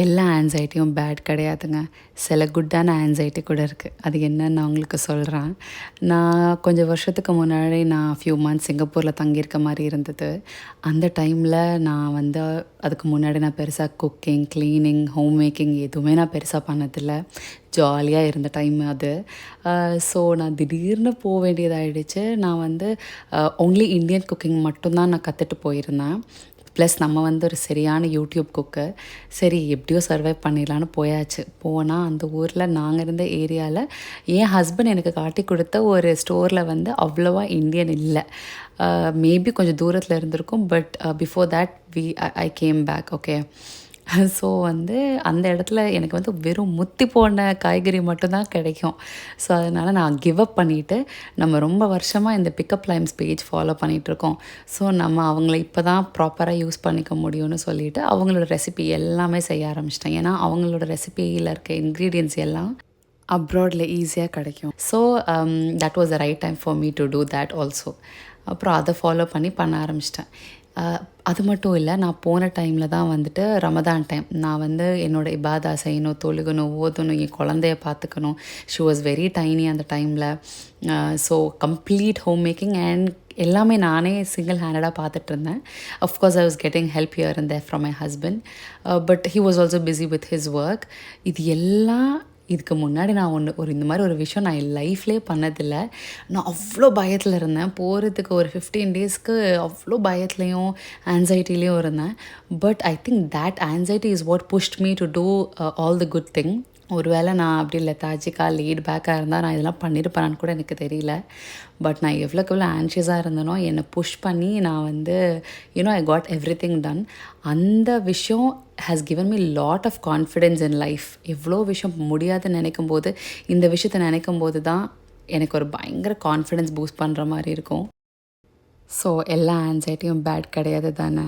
எல்லா ஆன்சைட்டியும் பேட் கிடையாதுங்க. சில குட்டான ஆன்சைட்டி கூட இருக்குது. அது என்னன்னு நான் உங்களுக்கு சொல்கிறேன். நான் கொஞ்சம் வருஷத்துக்கு முன்னாடி நான் ஃபியூ மந்த்ஸ் சிங்கப்பூரில் தங்கியிருக்க மாதிரி இருந்தது. அந்த டைமில் நான் வந்து அதுக்கு முன்னாடி நான் பெருசாக குக்கிங், க்ளீனிங், ஹோம் மேக்கிங் எதுவுமே நான் பெருசாக பண்ணதில்லை. ஜாலியாக இருந்த டைம் அது. ஸோ நான் திடீர்னு போக வேண்டியதாகிடுச்சு. நான் வந்து ஒன்லி இந்தியன் குக்கிங் மட்டும்தான் நான் கற்றுட்டு போயிருந்தேன். ப்ளஸ் நம்ம வந்து ஒரு சரியான யூடியூப் குக்கு. சரி எப்படியோ சர்வைவ் பண்ணிடலான்னு போயாச்சு. போனால் அந்த ஊரில் நாங்கள் இருந்த ஏரியாவில் என் ஹஸ்பண்ட் எனக்கு காட்டி கொடுத்த ஒரு ஸ்டோரில் வந்து அவ்வளோவா இந்தியன் இல்லை. மேபி கொஞ்சம் தூரத்தில் இருந்திருக்கும். But before that I came back. Okay. So வந்து அந்த இடத்துல எனக்கு வந்து வெறும் முத்தி போன காய்கறி மட்டும்தான் கிடைக்கும். ஸோ அதனால் நான் கிவ் அப் பண்ணிவிட்டு, நம்ம ரொம்ப வருஷமாக இந்த பிக்கப் லைன்ஸ் பேஜ் ஃபாலோ பண்ணிகிட்ருக்கோம். ஸோ நம்ம அவங்கள இப்போ தான் ப்ராப்பராக யூஸ் பண்ணிக்க முடியும்னு சொல்லிவிட்டு அவங்களோட ரெசிபி எல்லாமே செய்ய ஆரம்பிச்சிட்டேன். ஏன்னா அவங்களோட ரெசிபியில் இருக்க இன்க்ரீடியன்ட்ஸ் எல்லாம் அப்ராடில் ஈஸியாக கிடைக்கும். So that was the right time for me to do that also. அப்புறம் அதை ஃபாலோ பண்ண ஆரம்பிச்சிட்டேன். அது மட்டும் இல்லை, நான் போன டைமில் தான் வந்துட்டு ரமதான் டைம். நான் வந்து என்னோடய இபாதா செய்யணும், தொழுகணும், ஓதணும், என் குழந்தைய பார்த்துக்கணும். ஷி வாஸ் வெரி டைனி அந்த டைமில். So complete home making and எல்லாமே நானே சிங்கிள் ஹேண்டடாக பார்த்துட்ருந்தேன். Of course I was getting help here and there from my husband. But he was also busy with his work. இது எல்லாம் இதுக்கு முன்னாடி நான் இந்த மாதிரி ஒரு விஷயம் நான் என் லைஃப்லேயே பண்ணதில்லை. நான் அவ்வளோ பயத்தில் இருந்தேன். போகிறதுக்கு ஒரு 15 டேஸ்க்கு அவ்வளோ பயத்துலேயும் ஆன்சைட்டிலையும் இருந்தேன். But I think that anxiety is what pushed me to do all the good thing. ஒரு வேளை நான் அப்படி லெத்தாஜிக்காக லீட் பேக்காக இருந்தால் நான் இதெல்லாம் பண்ணியிருப்பேனான்னு கூட எனக்கு தெரியல. பட் நான் எவ்வளோக்கு எவ்வளோ ஆன்ஷியஸாக இருந்தேனோ என்னை புஷ் பண்ணி நான் வந்து ஐ காட் எவ்ரிதிங் டன். அந்த விஷயம் has given me lot of confidence in life. எவ்வளோ விஷயம் முடியாதுன்னு நினைக்கும் போது, இந்த விஷயத்தை நினைக்கும் போது தான் எனக்கு ஒரு பயங்கர கான்ஃபிடென்ஸ் பூஸ்ட் பண்ணுற மாதிரி இருக்கும். ஸோ எல்லா ஆன்சைட்டியும் பேட் கிடையாது தானே.